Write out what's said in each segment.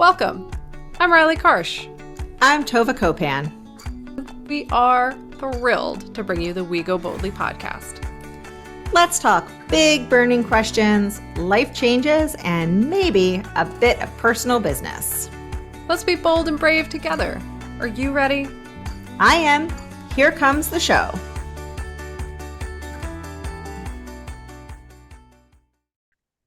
Welcome. I'm Riley Karsh. I'm Tova Kopan. We are thrilled to bring you the We Go Boldly podcast. Let's talk big burning questions, life changes, and maybe a bit of personal business. Let's be bold and brave together. Are you ready? I am. Here comes the show.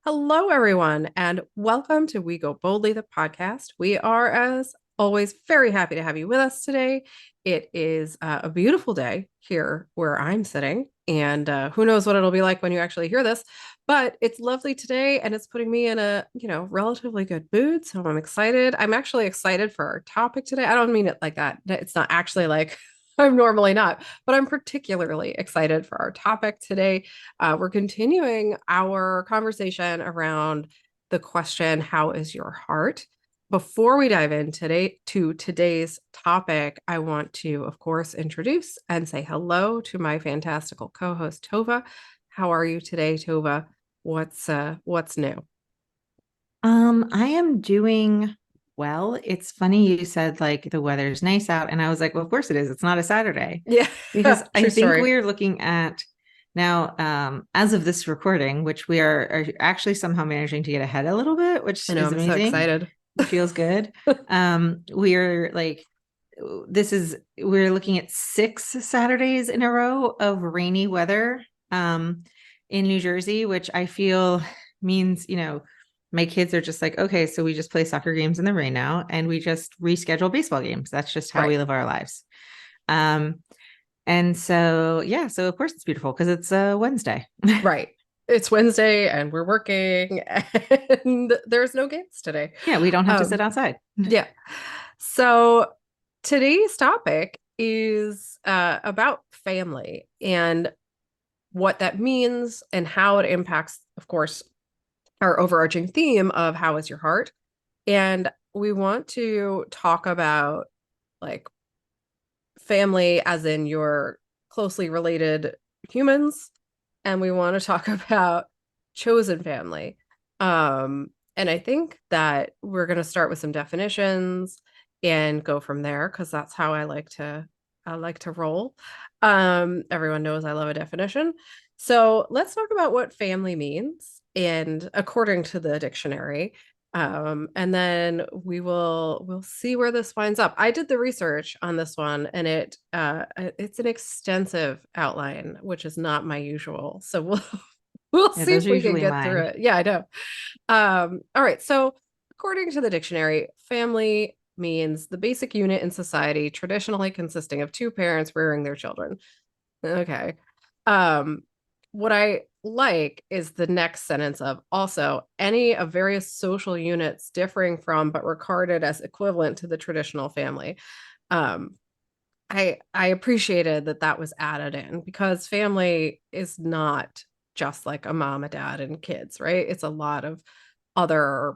Hello, everyone, and welcome to We Go Boldly, the podcast. We are, as always, very happy to have you with us today. It is a beautiful day here where I'm sitting, and who knows what it'll be like when you actually hear this, but it's lovely today, and it's putting me in a, relatively good mood, so I'm excited. I'm actually excited for our topic today. I don't mean it like that. It's not actually like I'm normally not, but I'm particularly excited for our topic today. We're continuing our conversation around the question, how is your heart? Before we dive in to today's topic, I want to, of course, introduce and say hello to my fantastical co-host, Tova. How are you today, Tova? What's new? I am doing well. It's funny you said like the weather's nice out, and I was like, well, of course it is. It's not a Saturday. Yeah, Because I true think story. we're looking at now, as of this recording, which we are actually somehow managing to get ahead a little bit, which I know, is I'm so amazing. excited. It feels good. We're like, we're looking at 6 Saturdays in a row of rainy weather in New Jersey, which I feel means, my kids are just like, okay, so we just play soccer games in the rain now, and we just reschedule baseball games. That's just how Right. we live our lives. And so, yeah, so of course it's beautiful because it's Wednesday. Right. It's Wednesday and we're working and there's no games today. Yeah, we don't have to sit outside. Yeah. So today's topic is about family and what that means and how it impacts, of course, our overarching theme of how is your heart. And we want to talk about like family as in your closely related humans, and we want to talk about chosen family. And I think that we're going to start with some definitions and go from there because that's how I like to roll. Everyone knows I love a definition. So let's talk about what family means and according to the dictionary. And then we'll see where this winds up. I did the research on this one, and it's an extensive outline, which is not my usual. So we'll Yeah, see those if are we can usually get through mine. it. Yeah, I know. All right. So according to the dictionary, family means the basic unit in society, traditionally consisting of two parents rearing their children. Okay. Um, what I like is the next sentence of also any of various social units differing from but regarded as equivalent to the traditional family. Um, I appreciated that was added in because family is not just like a mom, a dad, and kids, right? It's a lot of other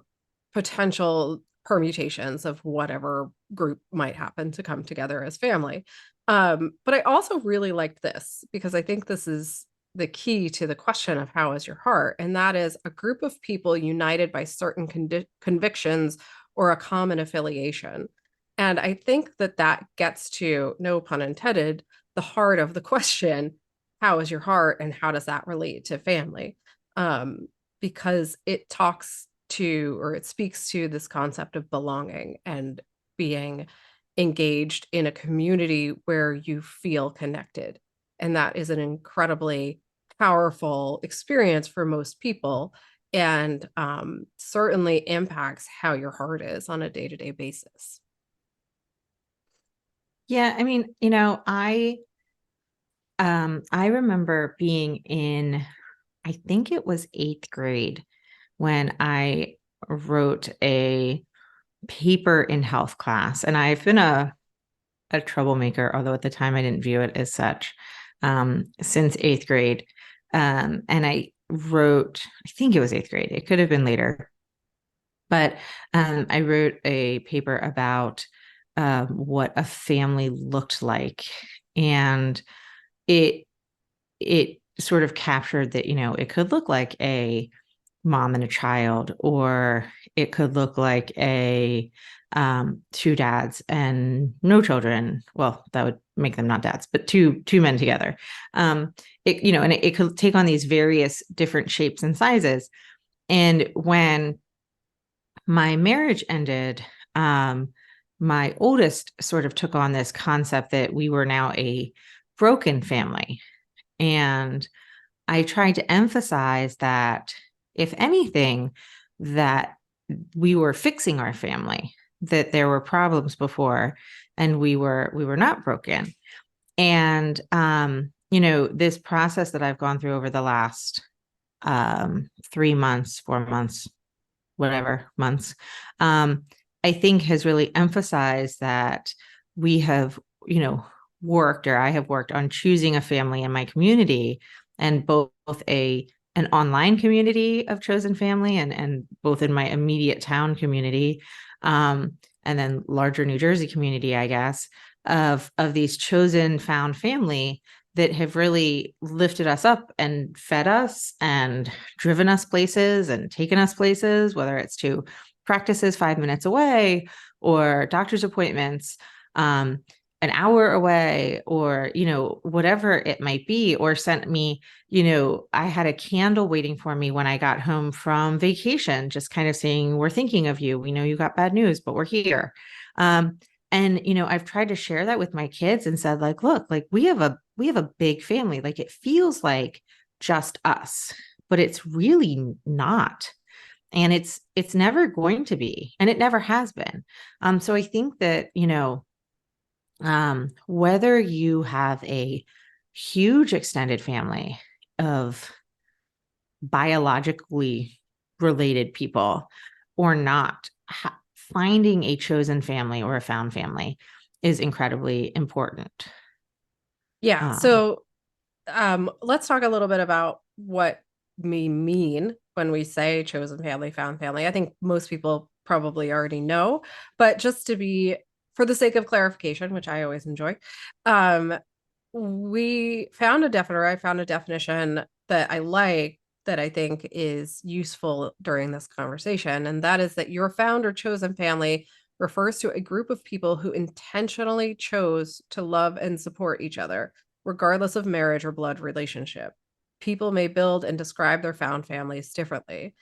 potential permutations of whatever group might happen to come together as family. But I also really liked this because I think this is the key to the question of how is your heart? And that is a group of people united by certain convictions or a common affiliation. And I think that gets to, no pun intended, the heart of the question, how is your heart and how does that relate to family? Because it talks to, or it speaks to this concept of belonging and being engaged in a community where you feel connected. And that is an incredibly powerful experience for most people and certainly impacts how your heart is on a day-to-day basis. Yeah, I mean, I remember being in, I think it was 8th grade when I wrote a paper in health class, and I've been a troublemaker, although at the time I didn't view it as such, since 8th grade. And I wrote, I think it was 8th grade. It could have been later, but I wrote a paper about what a family looked like, and it sort of captured that, it could look like a mom and a child, or it could look like a two dads and no children. Well, that would make them not dads, but two men together. And it could take on these various different shapes and sizes. And when my marriage ended, my oldest sort of took on this concept that we were now a broken family. And I tried to emphasize that, if anything, that we were fixing our family, that there were problems before, and we were not broken. And this process that I've gone through over the last 3 months, 4 months, whatever months, I think has really emphasized that we have, I have worked on choosing a family in my community, and both a an online community of chosen family, and both in my immediate town community, and then larger New Jersey community, I guess, of these chosen found family that have really lifted us up and fed us and driven us places and taken us places, whether it's to practices 5 minutes away, or doctor's appointments an hour away, or whatever it might be, or sent me, I had a candle waiting for me when I got home from vacation, just kind of saying, we're thinking of you, we know you got bad news, but we're here. And I've tried to share that with my kids and said, like, look, like we have a big family, like it feels like just us, but it's really not. And it's never going to be, and it never has been. So I think that, whether you have a huge extended family of biologically related people or not, finding a chosen family or a found family is incredibly important. Yeah. Um, So let's talk a little bit about what we mean when we say chosen family, found family. I think most people probably already know, but just to be, for the sake of clarification, which I always enjoy, um, I found a definition that I like, that I think is useful during this conversation. And that is that your found or chosen family refers to a group of people who intentionally chose to love and support each other, regardless of marriage or blood relationship. People may build and describe their found families differently.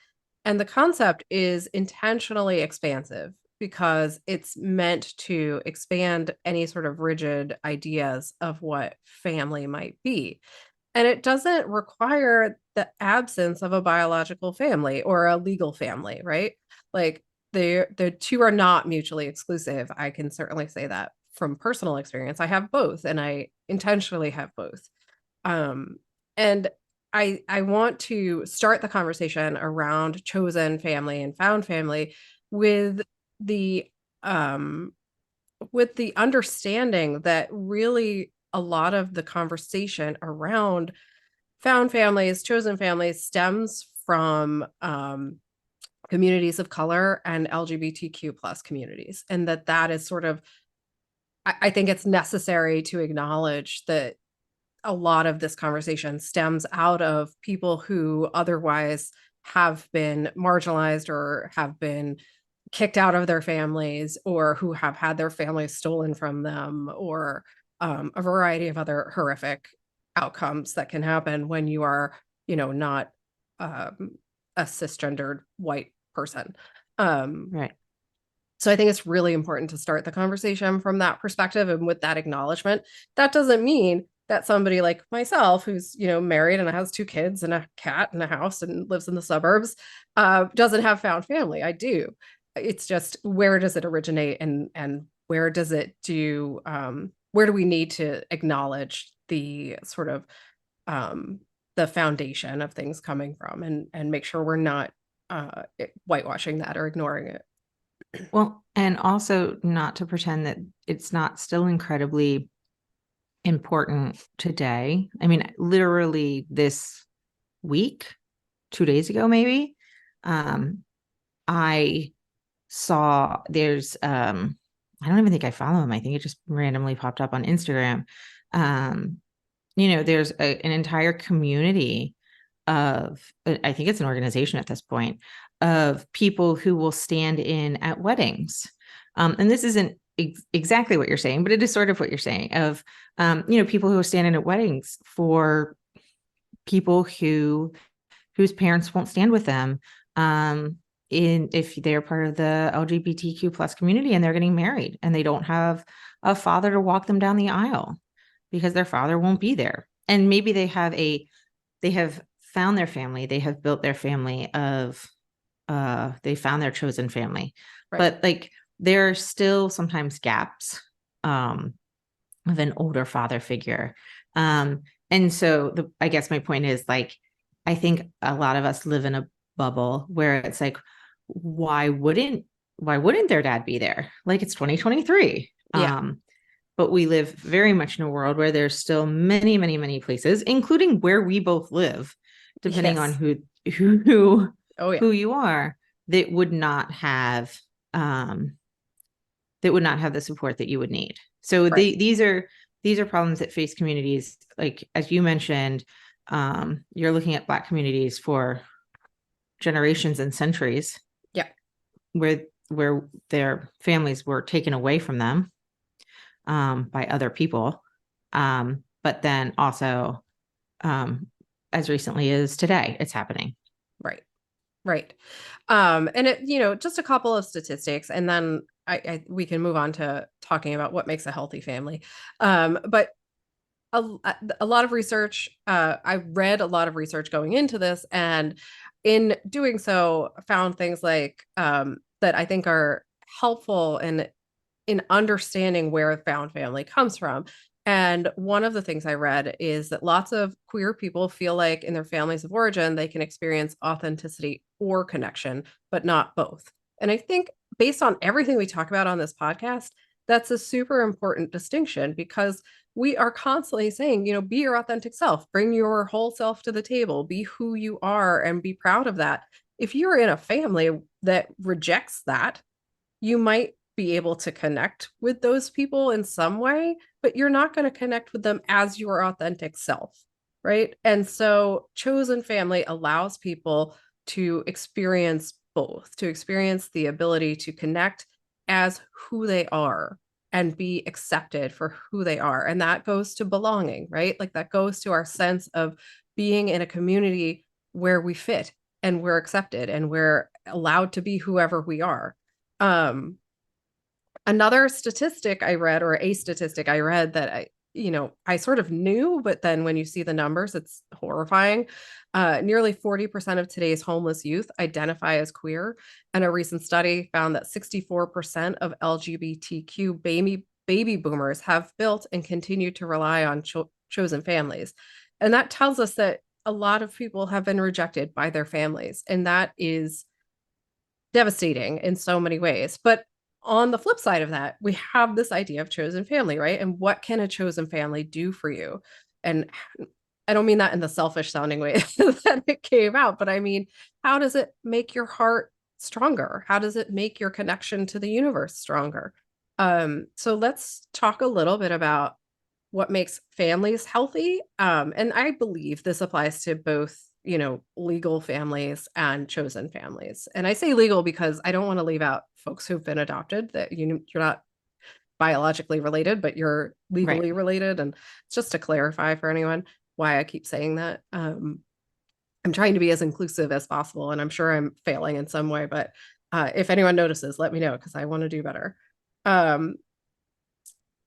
And the concept is intentionally expansive because it's meant to expand any sort of rigid ideas of what family might be. And it doesn't require the absence of a biological family or a legal family, right? Like the two are not mutually exclusive. I can certainly say that from personal experience. I have both, and I intentionally have both. Um, and I want to start the conversation around chosen family and found family with the um with the understanding that really a lot of the conversation around found families, chosen families stems from communities of color and LGBTQ plus communities, and that is sort of, I think it's necessary to acknowledge that a lot of this conversation stems out of people who otherwise have been marginalized or have been kicked out of their families, or who have had their families stolen from them, or a variety of other horrific outcomes that can happen when you are, not um, a cisgendered white person. Um, right. so I think it's really important to start the conversation from that perspective and with that acknowledgement. That doesn't mean that somebody like myself, who's, married and has two kids and a cat and a house and lives in the suburbs, doesn't have found family. I do. It's just, where does it originate, and where does it do, where do we need to acknowledge the sort of the foundation of things coming from, and make sure we're not whitewashing that or ignoring it. Well, and also not to pretend that it's not still incredibly important today. I mean, literally this week, 2 days ago, maybe, I saw I don't even think I follow him. I think it just randomly popped up on Instagram. There's an entire community of, I think it's an organization at this point, of people who will stand in at weddings. And this isn't exactly what you're saying, but it is sort of what you're saying of, people who are standing at weddings for people whose parents won't stand with them. If they're part of the LGBTQ plus community and they're getting married and they don't have a father to walk them down the aisle because their father won't be there. And maybe they have found their family, they have built their family of, they found their chosen family. Right. But like there are still sometimes gaps of an older father figure. And so I guess my point is like, I think a lot of us live in a bubble where it's like, why wouldn't their dad be there? Like it's 2023. Yeah. But we live very much in a world where there's still many, many, many places, including where we both live, depending on Yes. who Oh yeah. who you are, that would not have the support that you would need. So Right. these are problems that face communities, like as you mentioned. You're looking at Black communities for generations and centuries, Yeah. where their families were taken away from them by other people, but then also as recently as today, it's happening. Right. Right. And it, just a couple of statistics, and then we can move on to talking about what makes a healthy family. But a lot of research, I read a lot of research going into this, and in doing so, found things like that I think are helpful in understanding where found family comes from. And one of the things I read is that lots of queer people feel like in their families of origin, they can experience authenticity or connection, but not both. And I think based on everything we talk about on this podcast, that's a super important distinction, because we are constantly saying, be your authentic self, bring your whole self to the table, be who you are, and be proud of that. If you're in a family that rejects that, you might be able to connect with those people in some way, but you're not going to connect with them as your authentic self, right? And so chosen family allows people to experience both, to experience the ability to connect as who they are and be accepted for who they are. And that goes to belonging, right? Like that goes to our sense of being in a community where we fit and we're accepted and we're allowed to be whoever we are. um Another statistic I read, or a statistic I read that I sort of knew, but then when you see the numbers, it's horrifying. Nearly 40% of today's homeless youth identify as queer, and a recent study found that 64% of LGBTQ baby boomers have built and continue to rely on chosen families. And that tells us that a lot of people have been rejected by their families, and that is devastating in so many ways. But on the flip side of that, we have this idea of chosen family, right? And what can a chosen family do for you? And I don't mean that in the selfish sounding way that it came out, but I mean, how does it make your heart stronger? How does it make your connection to the universe stronger? So let's talk a little bit about what makes families healthy. And I believe this applies to both, legal families and chosen families. And I say legal because I don't want to leave out folks who've been adopted, that you're not biologically related, but you're Right. legally related. And just to clarify for anyone why I keep saying that, I'm trying to be as inclusive as possible, and I'm sure I'm failing in some way, but if anyone notices, let me know, because I want to do better. Um,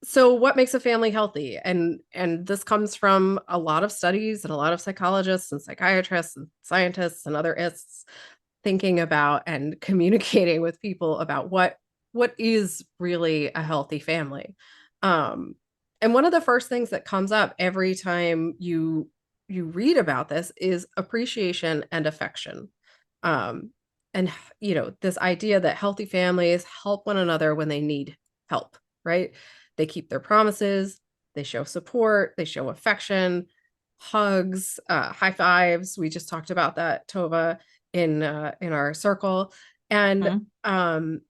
so what makes a family healthy? And this comes from a lot of studies and a lot of psychologists and psychiatrists and scientists and other ists thinking about and communicating with people about what is really a healthy family. um and one of the first things that comes up every time you read about this is appreciation and affection. um and this idea that healthy families help one another when they need help, right? They keep their promises, they show support, they show affection, hugs, high fives. We just talked about that, Tova, in our circle. And Mhm.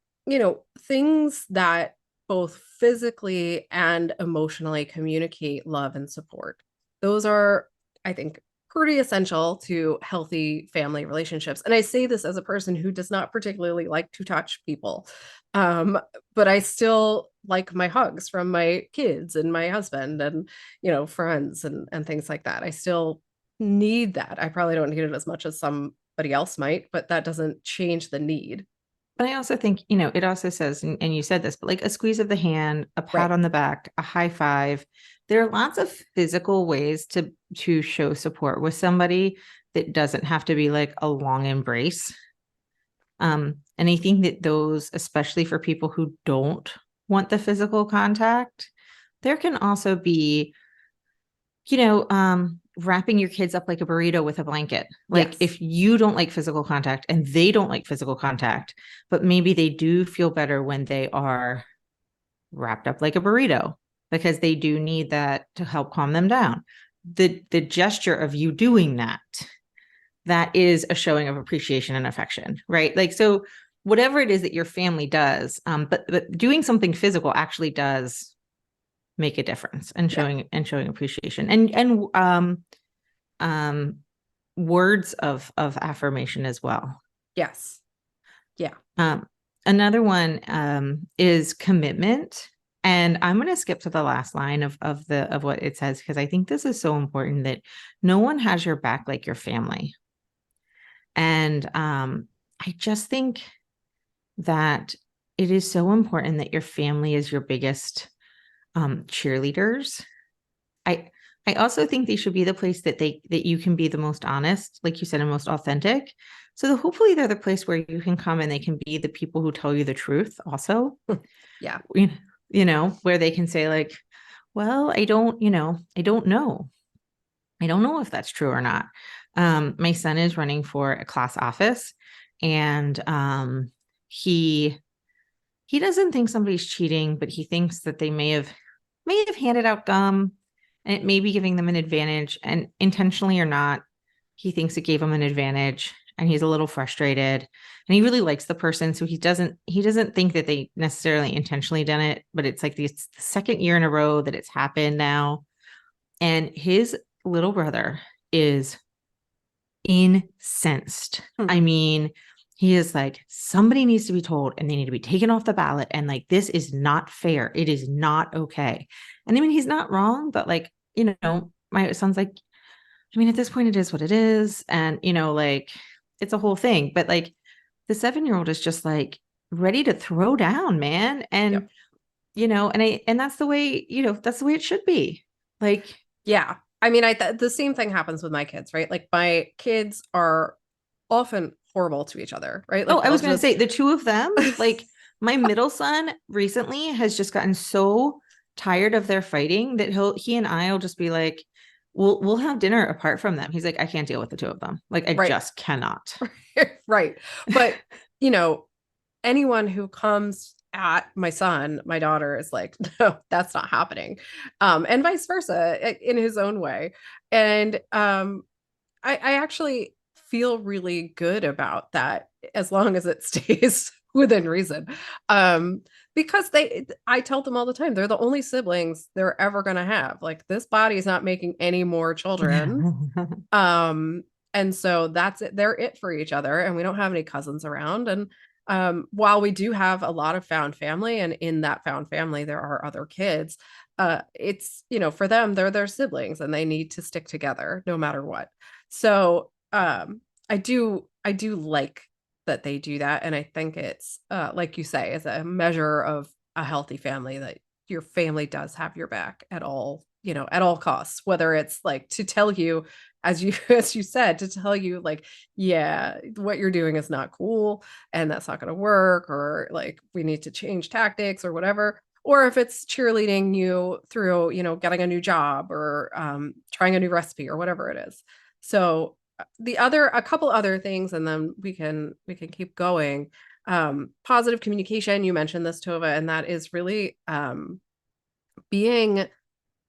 things that both physically and emotionally communicate love and support. Those are, I think, pretty essential to healthy family relationships. And I say this as a person who does not particularly like to touch people. Um, but I still like my hugs from my kids and my husband and, friends and things like that. I still need that. I probably don't need it as much as somebody else might, but that doesn't change the need. But I also think, it also says, and you said this, but like a squeeze of the hand, a pat Right. on the back, a high five. There are lots of physical ways to show support with somebody that doesn't have to be like a long embrace. And I think that those, especially for people who don't want the physical contact, there can also be, wrapping your kids up like a burrito with a blanket. Like Yes. if you don't like physical contact and they don't like physical contact, but maybe they do feel better when they are wrapped up like a burrito because they do need that to help calm them down. The gesture of you doing that is a showing of appreciation and affection, right? Like, so whatever it is that your family does, but doing something physical actually does make a difference and Yeah. showing appreciation and words of affirmation as well. Yes. Yeah. Um, Another one is commitment. And I'm going to skip to the last line of what it says because I think this is so important that no one has your back like your family. And I just think that it is so important that your family is your biggest cheerleaders. I I also think they should be the place that you can be the most honest, like you said, and most authentic. So hopefully they're the place where you can come and they can be the people who tell you the truth also. Yeah. Where they can say like, well, I don't know. I don't know if that's true or not. My son is running for a class office and he he doesn't think somebody's cheating, but he thinks that they may have handed out gum and it may be giving them an advantage. And intentionally or not, he thinks it gave him an advantage and he's a little frustrated. And he really likes the person. So he doesn't think that they necessarily intentionally done it, but it's like the second year in a row that it's happened now. And his little brother is incensed. I Hmm. mean, he is like, somebody needs to be told and they need to be taken off the ballot. And like, this is not fair. It is not okay. And I mean, he's not wrong, but like, my son's like, I mean, at this point, it is what it is. And, like, it's a whole thing. But like, the 7-year-old is just like ready to throw down, man. And, Yep. and that's the way it should be. Like, Yeah. I mean, the same thing happens with my kids, right? Like my kids are often horrible to each other, right? oh, Like I they'll was going to say just the two of them, like my middle son recently has just gotten so tired of their fighting that he and I will just be like, we'll have dinner apart from them. He's like, I can't deal with the two of them. Like, I right. just cannot. Right. But, you know, anyone who comes at my son, my daughter is like, no, that's not happening. And vice versa in his own way. And I actually feel really good about that as long as it stays within reason. Um, because I tell them all the time, they're the only siblings they're ever going to have. Like this body is not making any more children. Um, and so that's it. They're it for each other. And we don't have any cousins around. And while we do have a lot of found family, and in that found family, there are other kids, it's, for them, they're their siblings and they need to stick together no matter what. So I do like that they do that. And I think it's like you say, is a measure of a healthy family that your family does have your back at all, at all costs, whether it's like to tell you, as you as you said, to tell you like, yeah, what you're doing is not cool and that's not going to work, or like we need to change tactics or whatever, or if it's cheerleading you through, getting a new job or trying a new recipe or whatever it is. So a couple other things, and then we can keep going. Positive communication, you mentioned this, Tova, and that is really being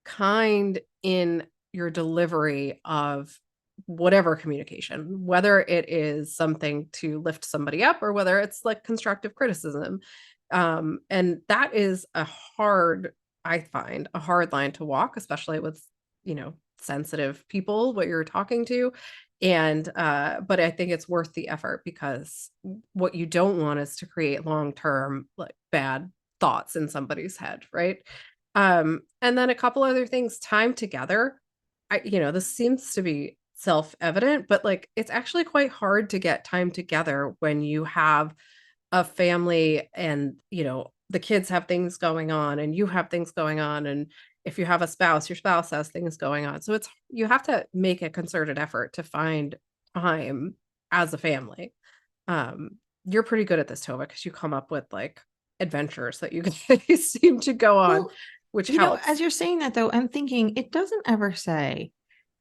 kind in your delivery of whatever communication, whether it is something to lift somebody up or whether it's like constructive criticism. And that is I find a hard line to walk, especially with, you know, sensitive people what you're talking to. And but I think it's worth the effort, because what you don't want is to create long-term like bad thoughts in somebody's head, right? And then a couple other things, time together. This seems to be self-evident, but like it's actually quite hard to get time together when you have a family and, the kids have things going on and you have things going on. And if you have a spouse, your spouse has things going on. So you have to make a concerted effort to find time as a family. Um, you're pretty good at this, Tova, because you come up with like adventures that you guys seem to go on, Well, which as helps. you're saying that though, I'm thinking it doesn't ever say,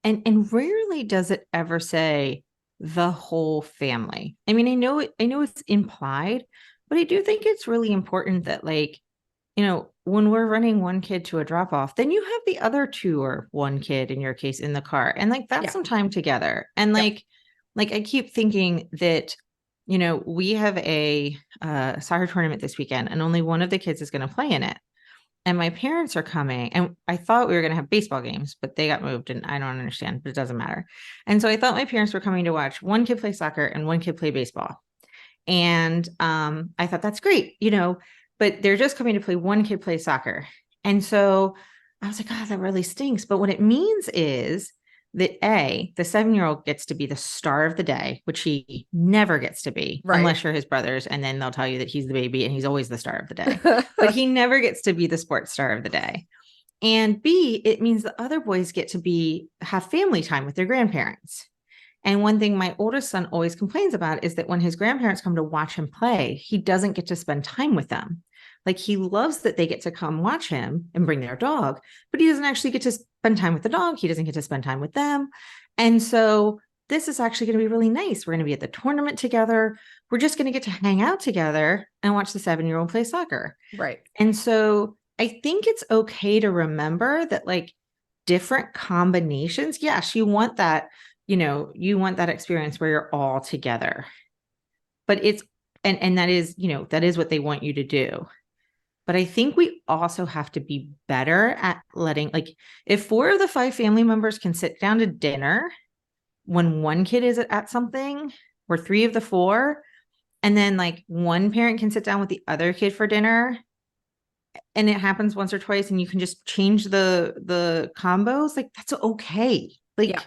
and rarely does it ever say the whole family. I mean, I know it's implied, but I do think it's really important that like, when we're running one kid to a drop off, then you have the other two or one kid in your case in the car. And like that's Yeah. some time together. And Yep. like I keep thinking that, we have a soccer tournament this weekend and only one of the kids is going to play in it. And my parents are coming, and I thought we were going to have baseball games, but they got moved and I don't understand, but it doesn't matter. And so I thought my parents were coming to watch one kid play soccer and one kid play baseball. And I thought that's great, but they're just coming to play one kid play soccer. And so I was like, oh, that really stinks. But what it means is that the 7-year-old gets to be the star of the day, which he never gets to be Right. unless you're his brothers. And then they'll tell you that he's the baby and he's always the star of the day, but he never gets to be the sports star of the day. And B, it means the other boys get to have family time with their grandparents. And one thing my oldest son always complains about is that when his grandparents come to watch him play, he doesn't get to spend time with them. Like he loves that they get to come watch him and bring their dog, but he doesn't actually get to spend time with the dog. He doesn't get to spend time with them. And so this is actually going to be really nice. We're going to be at the tournament together. We're just going to get to hang out together and watch the 7-year-old play soccer. Right. And so I think it's okay to remember that like different combinations. Yes, you want that, you want that experience where you're all together. But it's and that is, that is what they want you to do. But I think we also have to be better at letting like if 4 of the 5 family members can sit down to dinner when one kid is at something, or 3 of the 4, and then like one parent can sit down with the other kid for dinner, and it happens once or twice and you can just change the combos, like that's okay. Yeah. Like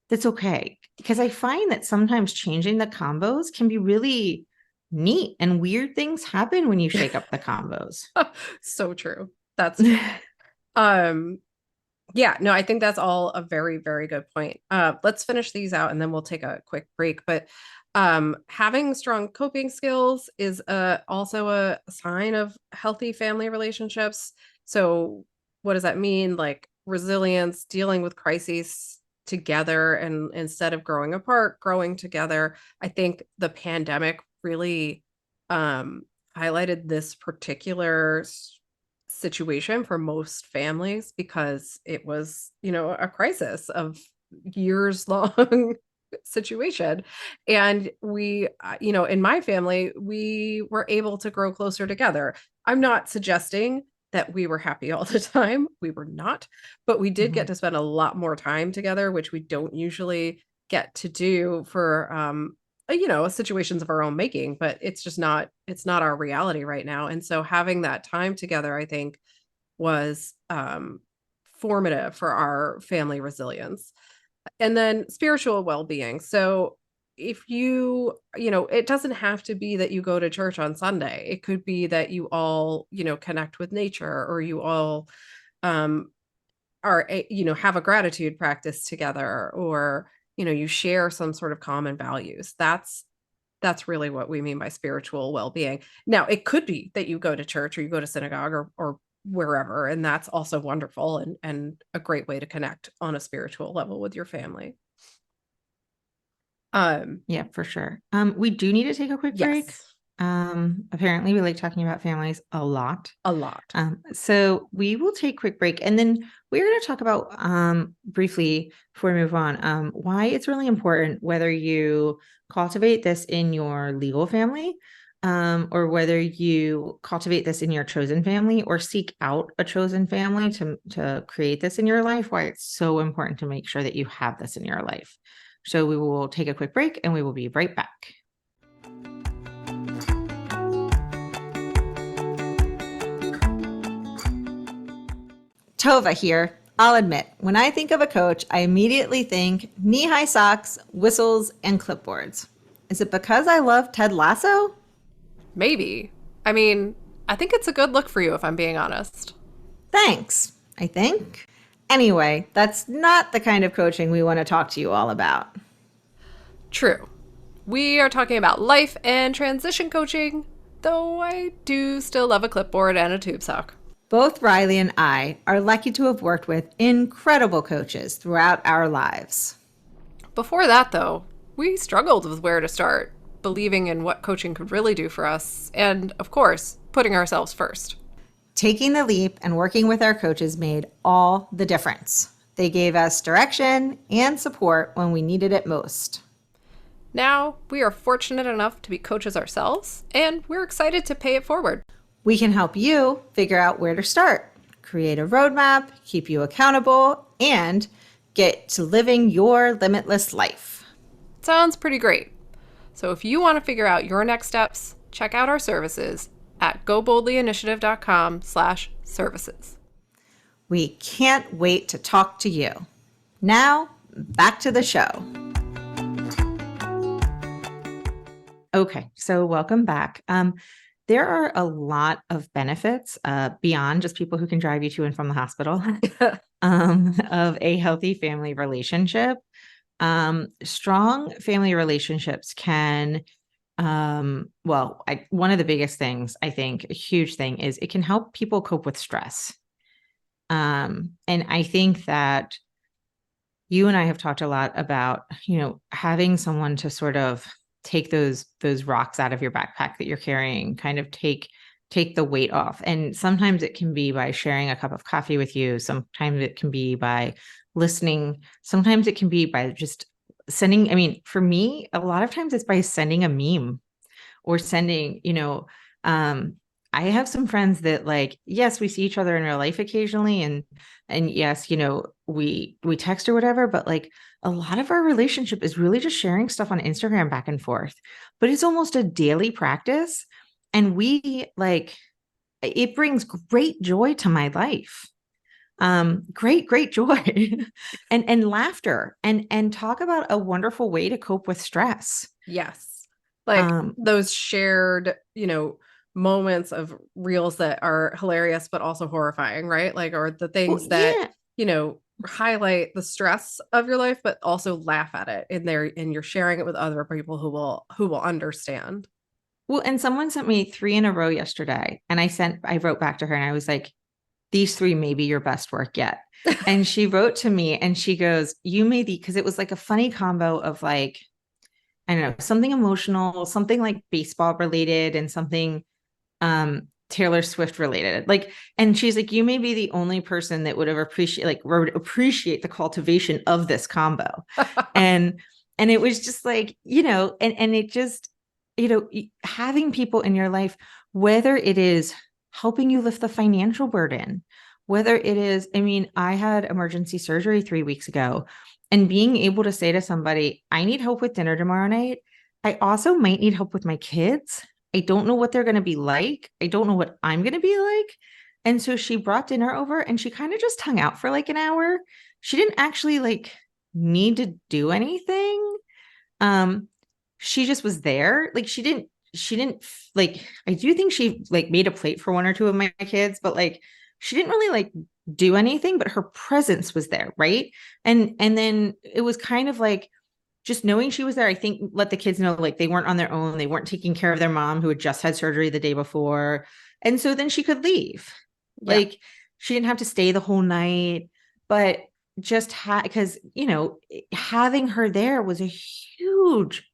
that's okay, because I find that sometimes changing the combos can be really neat and weird things happen when you shake up the combos. So true. That's true. Um, yeah, no, I think that's all a very, very good point. Let's finish these out and then we'll take a quick break. But having strong coping skills is also a sign of healthy family relationships. So what does that mean? Like resilience, dealing with crises together, and instead of growing apart, growing together. I think the pandemic really um, highlighted this particular situation for most families, because it was, a crisis of years long situation. And we, in my family, we were able to grow closer together. I'm not suggesting that we were happy all the time. We were not, but we did get Mhm. to spend a lot more time together, which we don't usually get to do for situations of our own making. But it's not our reality right now. And so having that time together, I think, was formative for our family resilience. And then spiritual well-being. So if it doesn't have to be that you go to church on Sunday. It could be that you all, connect with nature, or you all um have a gratitude practice together, or you share some sort of common values. That's really what we mean by spiritual well-being. Now, it could be that you go to church or you go to synagogue, or wherever, and that's also wonderful, and a great way to connect on a spiritual level with your family. Um, Yeah, for sure. We do need to take a quick break. yes, Apparently we like talking about families a lot. a lot. So we will take a quick break, and then we're going to talk about briefly before we move on, why it's really important whether you cultivate this in your legal family, or whether you cultivate this in your chosen family or seek out a chosen family to create this in your life, why it's so important to make sure that you have this in your life. So we will take a quick break and we will be right back. Tova here. I'll admit, when I think of a coach, I immediately think knee-high socks, whistles, and clipboards. Is it because I love Ted Lasso? Maybe. I mean, I think it's a good look for you, if I'm being honest. Thanks, I think. Anyway, that's not the kind of coaching we want to talk to you all about. True. We are talking about life and transition coaching, though I do still love a clipboard and a tube sock. Both Riley and I are lucky to have worked with incredible coaches throughout our lives. Before that, though, we struggled with where to start, believing in what coaching could really do for us, and, of course, putting ourselves first. Taking the leap and working with our coaches made all the difference. They gave us direction and support when we needed it most. Now, we are fortunate enough to be coaches ourselves, and we're excited to pay it forward. We can help you figure out where to start, create a roadmap, keep you accountable, and get to living your limitless life. Sounds pretty great. So if you want to figure out your next steps, check out our services at goboldlyinitiative.com/services. We can't wait to talk to you. Now, back to the show. Okay, so welcome back. There are a lot of benefits beyond just people who can drive you to and from the hospital of a healthy family relationship. Strong family relationships can, one of the biggest things, I think, a huge thing is it can help people cope with stress. And I think that you and I have talked a lot about, having someone to sort of take those rocks out of your backpack that you're carrying, kind of take the weight off. And sometimes it can be by sharing a cup of coffee with you. Sometimes it can be by listening. Sometimes it can be by just sending, for me, a lot of times it's by sending a meme or sending, I have some friends that yes, we see each other in real life occasionally. And yes, we text or whatever, but a lot of our relationship is really just sharing stuff on Instagram back and forth, but it's almost a daily practice. And it brings great joy to my life. Great joy and laughter and talk about a wonderful way to cope with stress. Yes. Those shared, moments of reels that are hilarious, but also horrifying, right? Or the things that, highlight the stress of your life, but also laugh at it and you're sharing it with other people who will understand. Well, and someone sent me 3 in a row yesterday and I wrote back to her and I was like, these 3 may be your best work yet. And she wrote to me and she goes, because it was a funny combo of I don't know, something emotional, something baseball related and something Taylor Swift related. And she's like, you may be the only person that would appreciate the cultivation of this combo. and it was just and it just, having people in your life, whether it is helping you lift the financial burden, whether it is, I had emergency surgery 3 weeks ago, and being able to say to somebody, I need help with dinner tomorrow night. I also might need help with my kids. I don't know what they're going to be like. I don't know what I'm going to be like. And so she brought dinner over and she kind of just hung out for an hour. She didn't actually need to do anything. She just was there. She didn't I do think she made a plate for 1 or 2 of my kids, but she didn't really do anything, but her presence was there. Right. And then it was kind of just knowing she was there, I think let the kids know they weren't on their own. They weren't taking care of their mom who had just had surgery the day before. And so then she could leave. Yeah. She didn't have to stay the whole night, but just because, having her there was a huge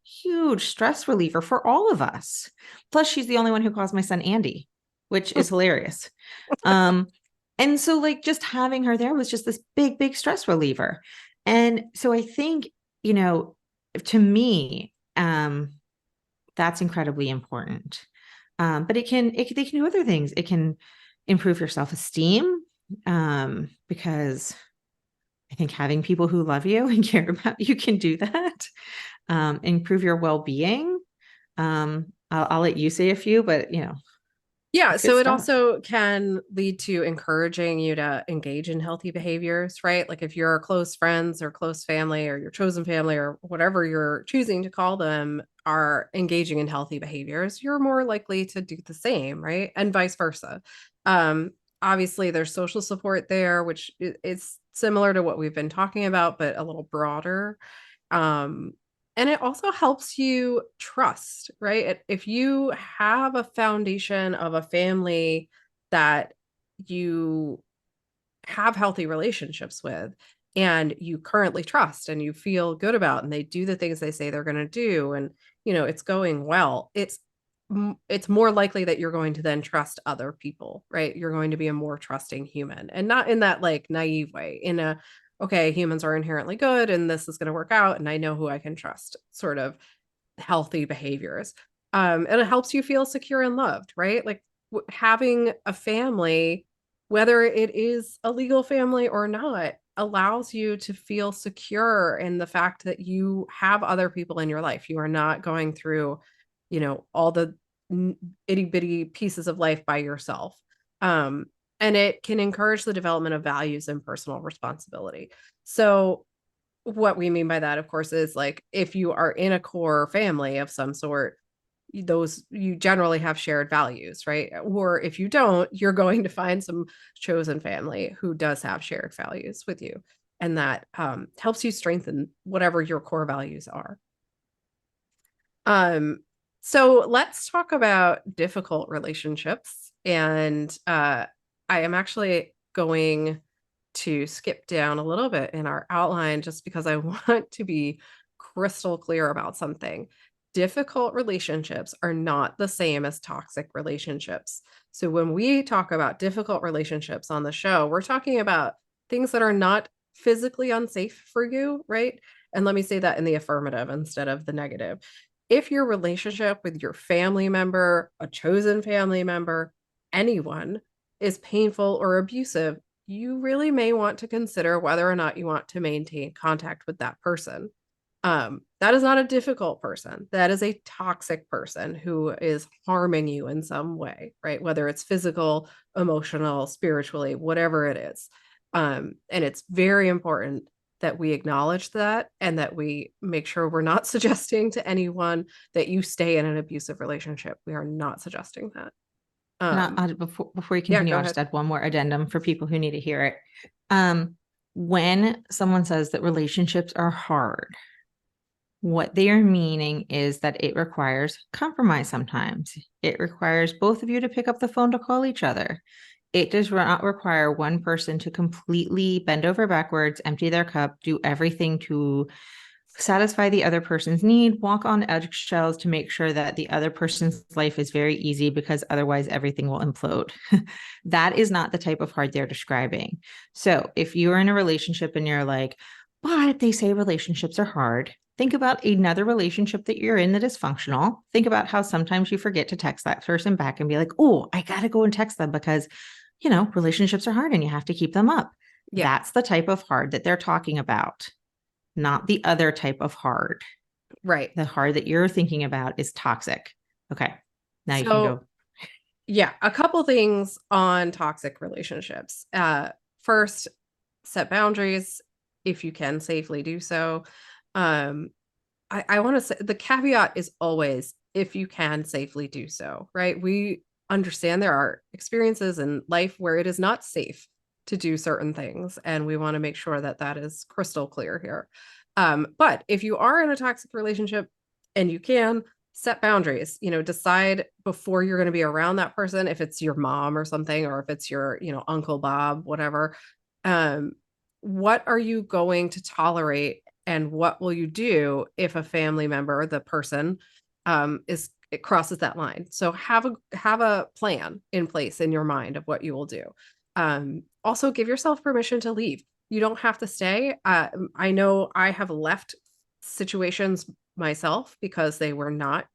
stress reliever for all of us. Plus she's the only one who calls my son Andy, which is hilarious. And so just having her there was just this big stress reliever. And so I think, to me, that's incredibly important. But they can do other things. It can improve your self-esteem, because I think having people who love you and care about you can do that. Improve your well-being. I'll let you say a few, but Yeah, it's good so it stuff. also can lead to encouraging you to engage in healthy behaviors, right? Like if your close friends or close family or your chosen family or whatever you're choosing to call them are engaging in healthy behaviors, you're more likely to do the same, right? And vice versa. Um, Obviously, there's social support there, which is similar to what we've been talking about, but a little broader. Um, and it also helps you trust, right? If you have a foundation of a family that you have healthy relationships with and you currently trust and you feel good about and they do the things they say they're going to do and it's going well, it's more likely that you're going to then trust other people, right? You're going to be a more trusting human, and not in that like naive way, in a okay, humans are inherently good and this is going to work out and I know who I can trust sort of healthy behaviors. And it helps you feel secure and loved, right? Like having a family, whether it is a legal family or not, allows you to feel secure in the fact that you have other people in your life. You are not going through, all the itty bitty pieces of life by yourself. Um, and it can encourage the development of values and personal responsibility. So, what we mean by that, of course, is like if you are in a core family of some sort, those you generally have shared values, right? Or if you don't, you're going to find some chosen family who does have shared values with you. And that helps you strengthen whatever your core values are. Um, so let's talk about difficult relationships. And I am actually going to skip down a little bit in our outline just because I want to be crystal clear about something. Difficult relationships are not the same as toxic relationships. So when we talk about difficult relationships on the show, we're talking about things that are not physically unsafe for you, right? And let me say that in the affirmative instead of the negative. If your relationship with your family member, a chosen family member, anyone is painful or abusive, you really may want to consider whether or not you want to maintain contact with that person. That is not a difficult person. That is a toxic person who is harming you in some way, right? Whether it's physical, emotional, spiritually, whatever it is. And it's very important that we acknowledge that and that we make sure we're not suggesting to anyone that you stay in an abusive relationship. We are not suggesting that. And Um, before you yeah, continue, go I'll ahead. just add one more addendum for people who need to hear it. Um, when someone says that relationships are hard, what they are meaning is that it requires compromise sometimes. It requires both of you to pick up the phone to call each other. It does not require one person to completely bend over backwards, empty their cup, do everything to satisfy the other person's need, walk on eggshells to make sure that the other person's life is very easy because otherwise everything will implode. That is not the type of hard they're describing. So if you're in a relationship and you're like, but they say relationships are hard, think about another relationship that you're in that is functional. Think about how sometimes you forget to text that person back and be like, oh, I got to go and text them because, relationships are hard and you have to keep them up. Yeah. That's the type of hard that they're talking about, not the other type of hard. Right. The hard that you're thinking about is toxic. Okay. Now you can So go. yeah, a couple things on toxic relationships. First, set boundaries if you can safely do so. Um, I want to say the caveat is always if you can safely do so, right? We understand there are experiences in life where it is not safe to do certain things, and we want to make sure that that is crystal clear here. But if you are in a toxic relationship and you can set boundaries, decide before you're going to be around that person, if it's your mom or something, or if it's your, Uncle Bob, whatever. Um, what are you going to tolerate and what will you do if a family member, the person, it crosses that line? So have a plan in place in your mind of what you will do. Also give yourself permission to leave. You don't have to stay. I know I have left situations myself because they were not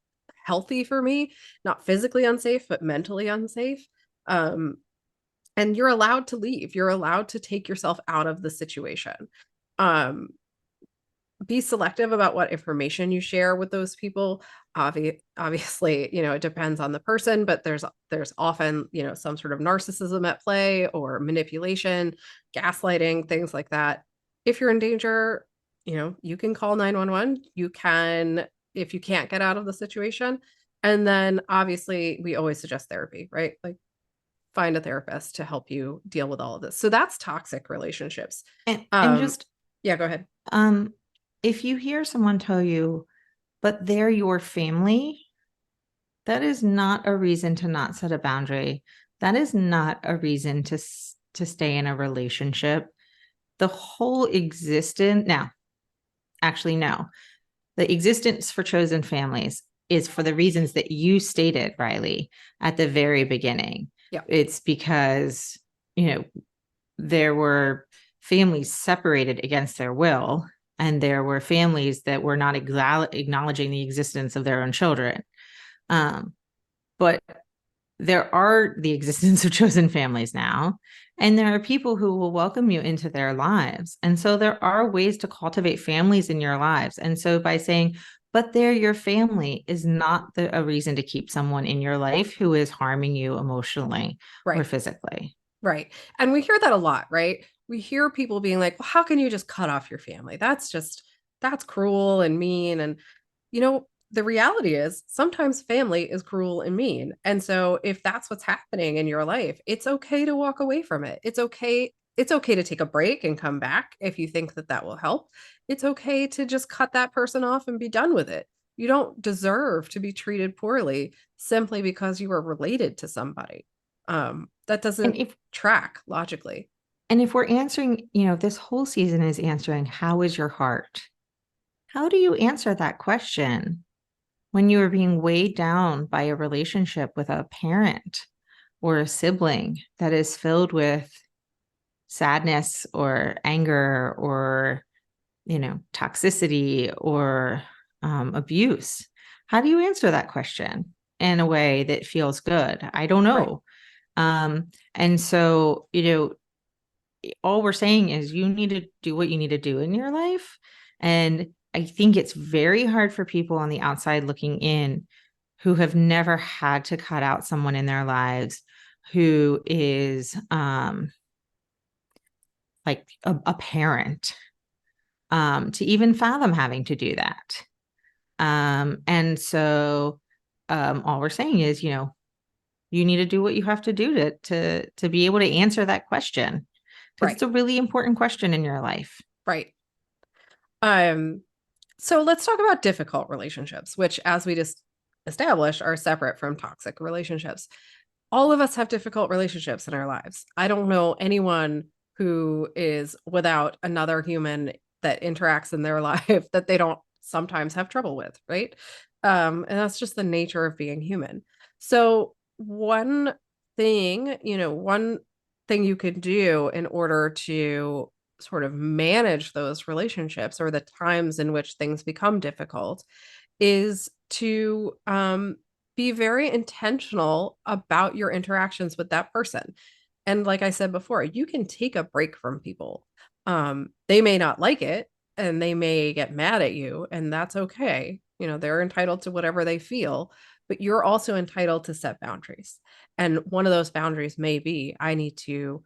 healthy for me, not physically unsafe, but mentally unsafe. Um, and you're allowed to leave. You're allowed to take yourself out of the situation. Um, be selective about what information you share with those people. Obviously, it depends on the person, but there's often, some sort of narcissism at play or manipulation, gaslighting, things like that. If you're in danger, you can call 911. You can, if you can't get out of the situation. And then obviously we always suggest therapy, right? Like find a therapist to help you deal with all of this. So that's toxic relationships. And just Yeah, go ahead. um if you hear someone tell you, but they're your family, that is not a reason to not set a boundary. That is not a reason to stay in a relationship. The whole existence, now, actually, no. The existence for chosen families is for the reasons that you stated, Riley, at the very beginning. Yeah. It's because, there were families separated against their will, and there were families that were not acknowledging the existence of their own children. But there are the existence of chosen families now, and there are people who will welcome you into their lives. And so there are ways to cultivate families in your lives. And so by saying, but they're your family, is not a reason to keep someone in your life who is harming you emotionally or Right. physically. Right. And we hear that a lot, right? We hear people being like, well, how can you just cut off your family? That's cruel and mean. And, the reality is sometimes family is cruel and mean. And so if that's what's happening in your life, it's okay to walk away from it. It's okay. It's okay to take a break and come back if you think that that will help. It's okay to just cut that person off and be done with it. You don't deserve to be treated poorly simply because you are related to somebody. That And doesn't if track logically. and if we're answering, this whole season is answering, how is your heart? How do you answer that question when you are being weighed down by a relationship with a parent or a sibling that is filled with sadness or anger or, toxicity or abuse? How do you answer that question in a way that feels good? I don't Right. know. And so, all we're saying is you need to do what you need to do in your life. And I think it's very hard for people on the outside looking in who have never had to cut out someone in their lives who is like a parent, to even fathom having to do that. And so all we're saying is, you need to do what you have to do to be able to answer that question, because Right. it's a really important question in your life. Right. Um, so let's talk about difficult relationships, which, as we just established, are separate from toxic relationships. All of us have difficult relationships in our lives. I don't know anyone who is without another human that interacts in their life that they don't sometimes have trouble with, right? And that's just the nature of being human. So one thing you could do in order to sort of manage those relationships or the times in which things become difficult is to be very intentional about your interactions with that person. And like I said before, you can take a break from people. They may not like it and they may get mad at you, and that's okay. They're entitled to whatever they feel, but you're also entitled to set boundaries. And one of those boundaries may be I need to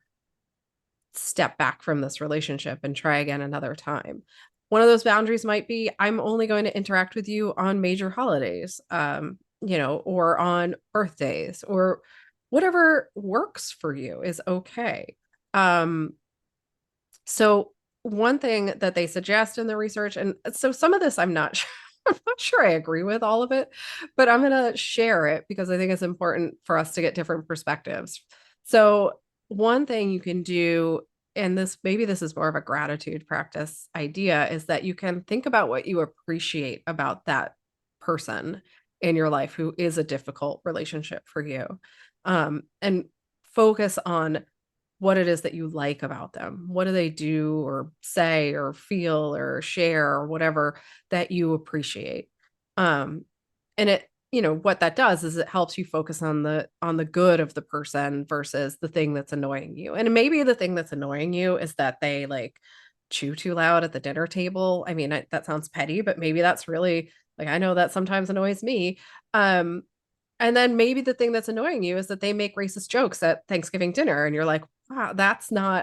step back from this relationship and try again another time. One of those boundaries might be I'm only going to interact with you on major holidays, or on birthdays or whatever works for you is okay. Um, so one thing that they suggest in the research, and so some of this I'm not sure, I'm not sure I agree with all of it, but I'm going to share it because I think it's important for us to get different perspectives. So one thing you can do, and this is more of a gratitude practice idea, is that you can think about what you appreciate about that person in your life who is a difficult relationship for you. And focus on what it is that you like about them. What do they do or say or feel or share or whatever that you appreciate? And what that does is it helps you focus on the good of the person versus the thing that's annoying you. And maybe the thing that's annoying you is that they like chew too loud at the dinner table. I mean, that sounds petty, but maybe that's really like, I know that sometimes annoys me. Um, and then maybe the thing that's annoying you is that they make racist jokes at Thanksgiving dinner and you're like, wow,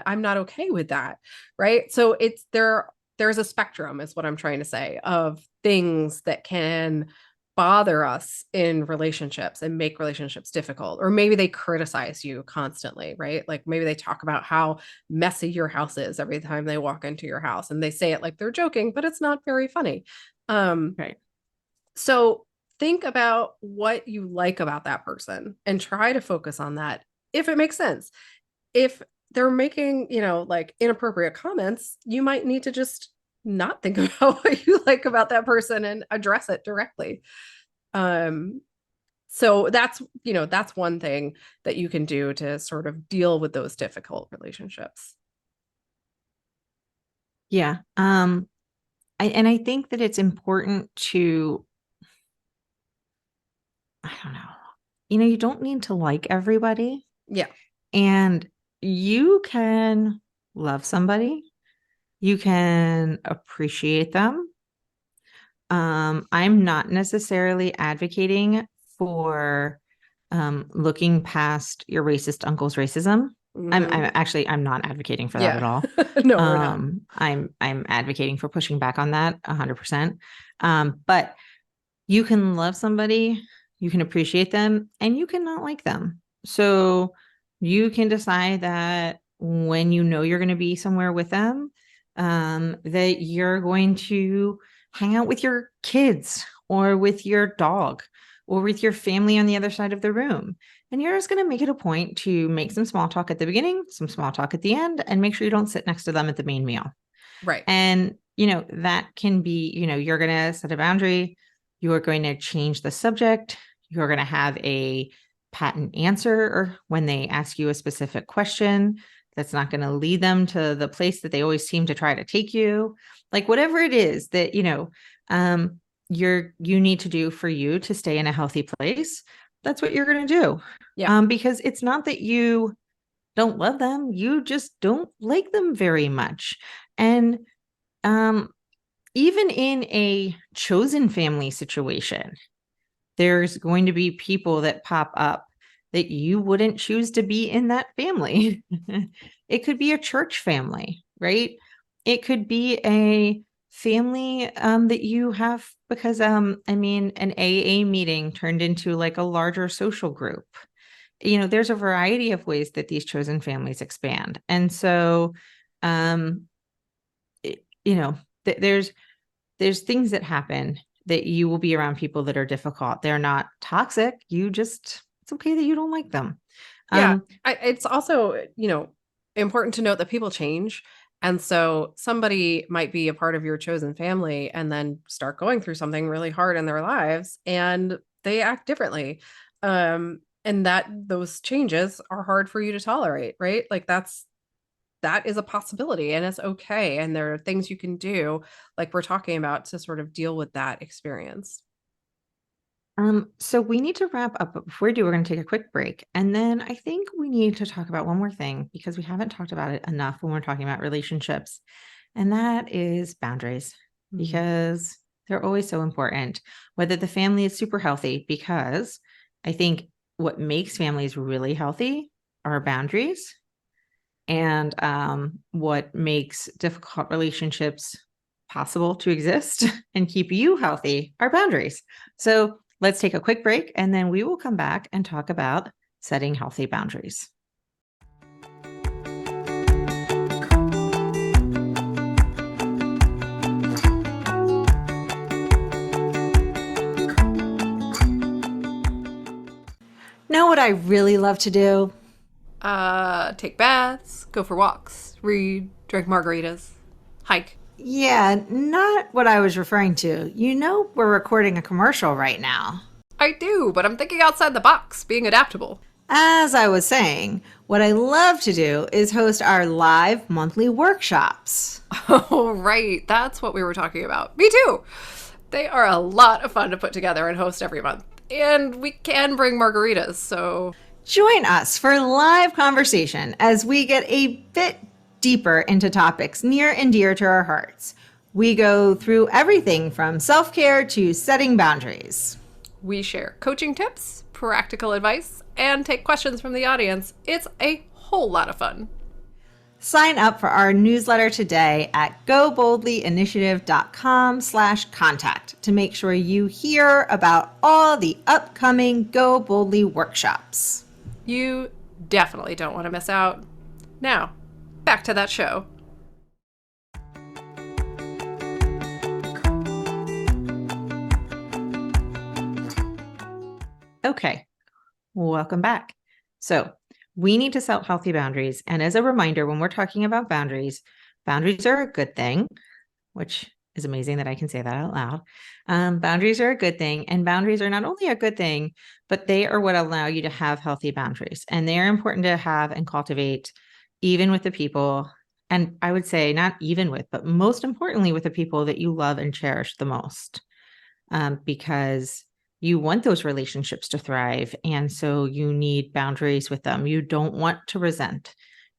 I'm not okay with that. Right. So there's a spectrum, is what I'm trying to say, of things that can bother us in relationships and make relationships difficult. Or maybe they criticize you constantly, right? Like maybe they talk about how messy your house is every time they walk into your house, and they say it like they're joking, but it's not very funny. Um, Right. so think about what you like about that person and try to focus on that if it makes sense. If they're making, like inappropriate comments, you might need to just not think about what you like about that person and address it directly. Um, so that's one thing that you can do to sort of deal with those difficult relationships. Yeah. And I think that it's important to, I don't know, you don't need to like everybody, Yeah. and you can love somebody, you can appreciate them. I'm not necessarily advocating for looking past your racist uncle's racism. Hmm. I'm not advocating for that Yeah. at all. No, we're not. I'm advocating for pushing back on that 100%. But you can love somebody, you can appreciate them, and you cannot like them. So you can decide that when you're going to be somewhere with them, that you're going to hang out with your kids or with your dog or with your family on the other side of the room. And you're just going to make it a point to make some small talk at the beginning, some small talk at the end, and make sure you don't sit next to them at the main meal. Right. And, that can be, you're going to set a boundary. You're going to change the subject. You're going to have a patent answer or when they ask you a specific question that's not going to lead them to the place that they always seem to try to take you. Like whatever it is that, you need to do for you to stay in a healthy place, that's what you're going to do. Yeah. Because it's not that you don't love them, you just don't like them very much. And um, even in a chosen family situation, there's going to be people that pop up that you wouldn't choose to be in that family. It could be a church family, right? It could be a family that you have because an AA meeting turned into like a larger social group. There's a variety of ways that these chosen families expand. And so um you know there's things that happen that you will be around people that are difficult. They're not toxic. It's okay that you don't like them. Yeah. um It's also, important to note that people change. And so somebody might be a part of your chosen family and then start going through something really hard in their lives and they act differently. And that those changes are hard for you to tolerate, right? Like that is a possibility and it's okay. And there are things you can do, like we're talking about, to sort of deal with that experience. so we need to wrap up, but before we do, we're going to take a quick break, and then I think we need to talk about one more thing because we haven't talked about it enough when we're talking about relationships, and that is boundaries, Mhm. because they're always so important, whether the family is super healthy, because I think what makes families really healthy are boundaries. And what makes difficult relationships possible to exist and keep you healthy are boundaries. So let's take a quick break and then we will come back and talk about setting healthy boundaries. Know what I really love to do? Take baths, go for walks, read, drink margaritas, hike. Yeah, not what I was referring to. We're recording a commercial right now. I do, but I'm thinking outside the box, being adaptable. As I was saying, what I love to do is host our live monthly workshops. Oh, right. That's what we were talking about. Me too. They are a lot of fun to put together and host every month. And we can bring margaritas, so Join us for live conversation as we get a bit deeper into topics near and dear to our hearts. We go through everything from self-care to setting boundaries. we share coaching tips, practical advice, and take questions from the audience. It's a whole lot of fun. Sign up for our newsletter today at goboldlyinitiative.com/contact to make sure you hear about all the upcoming Go Boldly workshops. You definitely don't want to miss out. Now, back to that show. Okay, welcome back. So we need to set healthy boundaries. And as a reminder, when we're talking about boundaries, boundaries are a good thing, which is amazing that I can say that out loud. Boundaries are a good thing. And boundaries are not only a good thing, but they are what allow you to have healthy boundaries. And they are important to have and cultivate even with the people. And I would say not even with, but most importantly with the people that you love and cherish the most. Because you want those relationships to thrive. And so you need boundaries with them. You don't want to resent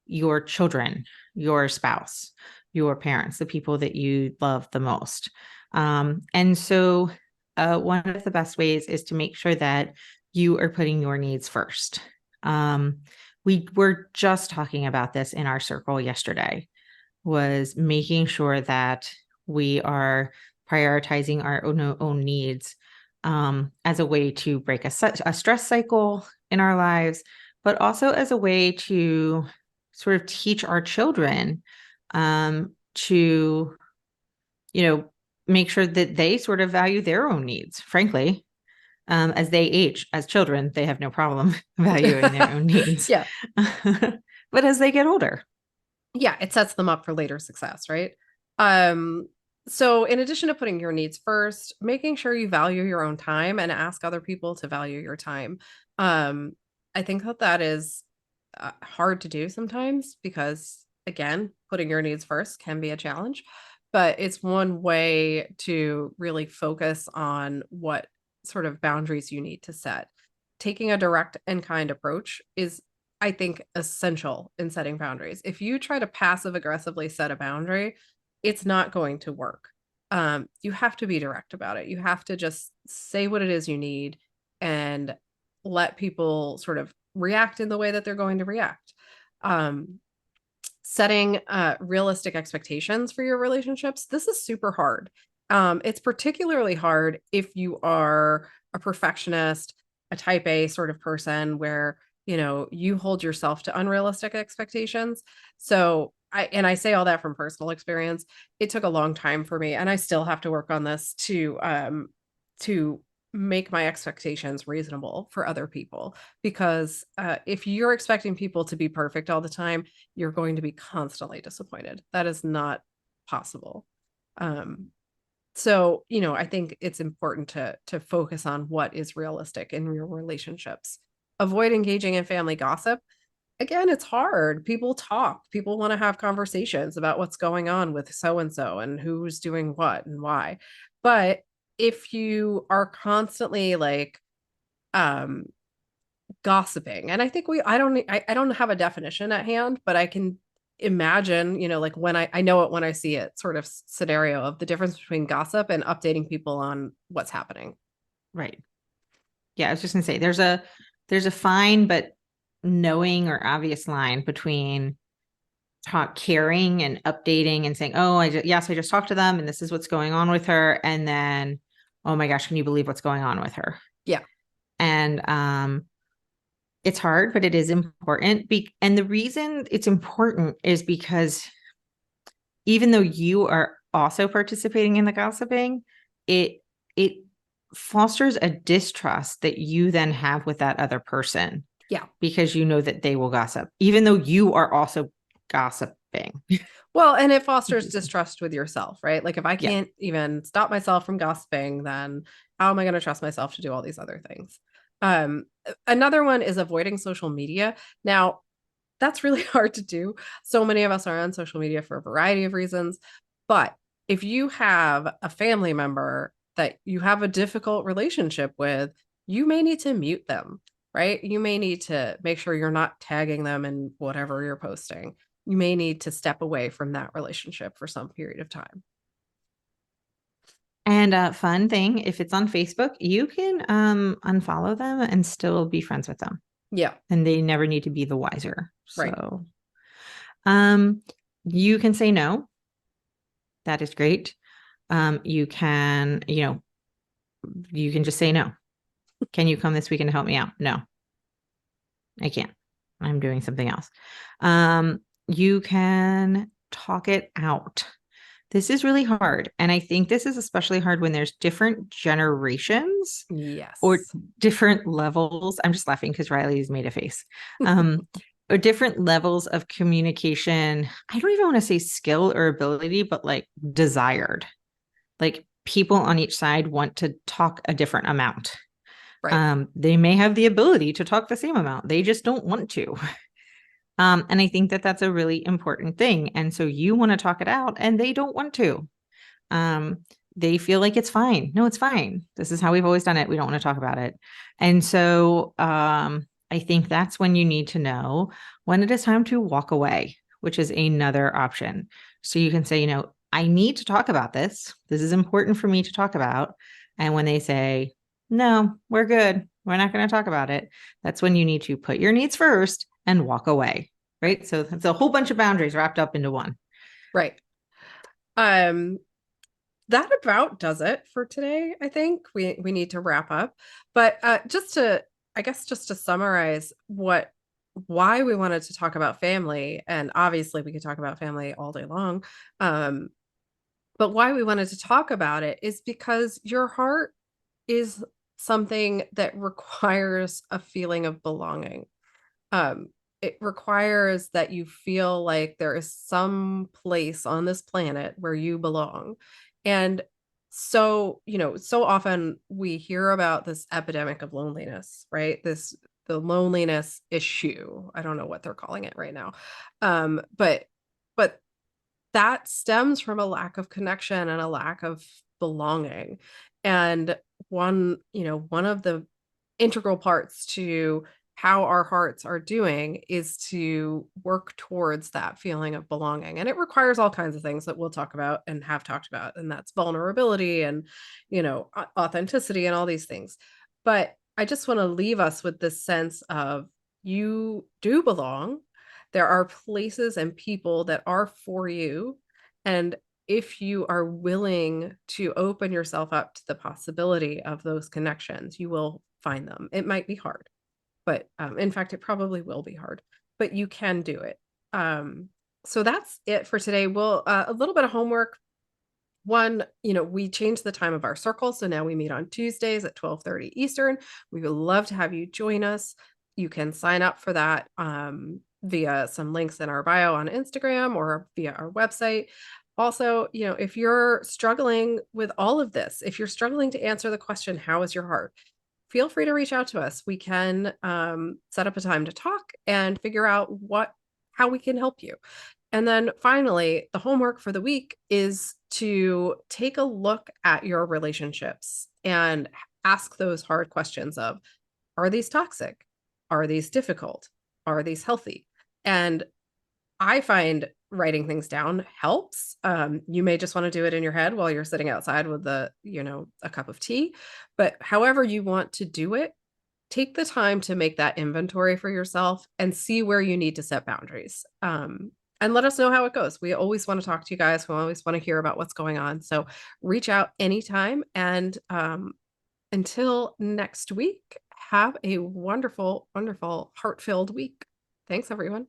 your children, your spouse, your parents, the people that you love the most. And so one of the best ways is to make sure that you are putting your needs first. We were just talking about this in our circle yesterday, was making sure that we are prioritizing our own needs as a way to break a stress cycle in our lives, but also as a way to sort of teach our children to, make sure that they sort of value their own needs, frankly. As they age as children, they have no problem valuing their own needs. Yeah. But as they get older. Yeah, it sets them up for later success, right? So in addition to putting your needs first, making sure you value your own time and ask other people to value your time. I think that is hard to do sometimes because, again, putting your needs first can be a challenge, but it's one way to really focus on what sort of boundaries you need to set. Taking a direct and kind approach is, I think, essential in setting boundaries. If you try to passive aggressively set a boundary, it's not going to work. You have to be direct about it. You have to just say what it is you need and let people sort of react in the way that they're going to react. Setting realistic expectations for your relationships. This is super hard. It's particularly hard if you are a perfectionist, a type A sort of person where you hold yourself to unrealistic expectations. So I say all that from personal experience. It took a long time for me, and I still have to work on this to make my expectations reasonable for other people. Because if you're expecting people to be perfect all the time, you're going to be constantly disappointed. That is not possible. So, I think it's important to focus on what is realistic in your relationships. Avoid engaging in family gossip. Again, it's hard. People talk. People want to have conversations about what's going on with so and so and who's doing what and why. But if you are constantly gossiping, and I think I don't have a definition at hand, but I can imagine, like when I know it when I see it, sort of scenario of the difference between gossip and updating people on what's happening. Right. Yeah, I was just gonna say there's a fine but knowing or obvious line between caring and updating and saying, oh, I just talked to them and this is what's going on with her, and then, oh my gosh, can you believe what's going on with her? Yeah. And it's hard, but it is important. And the reason it's important is because even though you are also participating in the gossiping, it fosters a distrust that you then have with that other person. Yeah. Because you know that they will gossip, even though you are also gossiping. Well, and it fosters distrust with yourself, right? Like if I can't even stop myself from gossiping, then how am I going to trust myself to do all these other things? Another one is avoiding social media. Now, that's really hard to do. So many of us are on social media for a variety of reasons. But if you have a family member that you have a difficult relationship with, you may need to mute them, right? You may need to make sure you're not tagging them in whatever you're posting. You may need to step away from that relationship for some period of time. And a fun thing, if it's on Facebook, you can unfollow them and still be friends with them. Yeah. And they never need to be the wiser. Right. So you can say no. That is great. You can just say no. Can you come this weekend to help me out? No, I can't. I'm doing something else. You can talk it out. This is really hard. And I think this is especially hard when there's different generations. Yes. Or different levels. I'm just laughing because Riley's made a face. Or different levels of communication. I don't even want to say skill or ability, but like desired. Like people on each side want to talk a different amount. Right. They may have the ability to talk the same amount. They just don't want to. And I think that that's a really important thing. And so you want to talk it out and they don't want to. They feel like it's fine. No, it's fine. This is how we've always done it. We don't want to talk about it. And so I think that's when you need to know when it is time to walk away, which is another option. So you can say, I need to talk about this. This is important for me to talk about. And when they say, no, we're good, we're not going to talk about it, that's when you need to put your needs first and walk away, right? So it's a whole bunch of boundaries wrapped up into one. Right. That about does it for today. I think we need to wrap up, but just to summarize why we wanted to talk about family, and obviously we could talk about family all day long, but why we wanted to talk about it is because your heart is something that requires a feeling of belonging. It requires that you feel like there is some place on this planet where you belong. And so, so often we hear about this epidemic of loneliness, right? The loneliness issue. I don't know what they're calling it right now. But that stems from a lack of connection and a lack of belonging. And one of the integral parts to how our hearts are doing is to work towards that feeling of belonging. And it requires all kinds of things that we'll talk about and have talked about. And that's vulnerability and, authenticity and all these things. But I just want to leave us with this sense of you do belong. There are places and people that are for you. And if you are willing to open yourself up to the possibility of those connections, you will find them. It might be hard. But in fact, it probably will be hard, but you can do it. So that's it for today. We'll a little bit of homework. One, we changed the time of our circle. So now we meet on Tuesdays at 12:30 Eastern. We would love to have you join us. You can sign up for that via some links in our bio on Instagram or via our website. Also, if you're struggling with all of this, if you're struggling to answer the question, how is your heart? Feel free to reach out to us. We can set up a time to talk and figure out how we can help you. And then finally, the homework for the week is to take a look at your relationships and ask those hard questions of, are these toxic? Are these difficult? Are these healthy? And I find writing things down helps. You may just want to do it in your head while you're sitting outside with a cup of tea, but however you want to do it, take the time to make that inventory for yourself and see where you need to set boundaries. And let us know how it goes. We always want to talk to you guys. We always want to hear about what's going on. So reach out anytime. And until next week, have a wonderful, wonderful, heart-filled week. Thanks, everyone.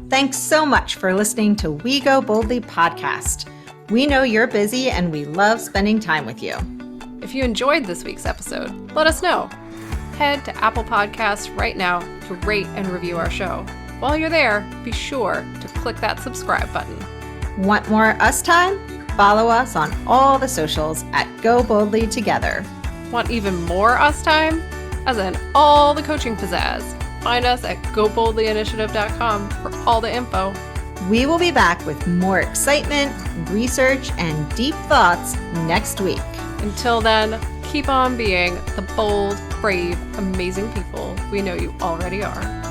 Thanks so much for listening to We Go Boldly podcast. We know you're busy and we love spending time with you. If you enjoyed this week's episode, let us know. Head to Apple Podcasts right now to rate and review our show. While you're there, be sure to click that subscribe button. Want more us time? Follow us on all the socials at Go Boldly Together. Want even more us time? As in all the coaching pizzazz. Find us at goboldlyinitiative.com for all the info. We will be back with more excitement, research, and deep thoughts next week. Until then, keep on being the bold, brave, amazing people we know you already are.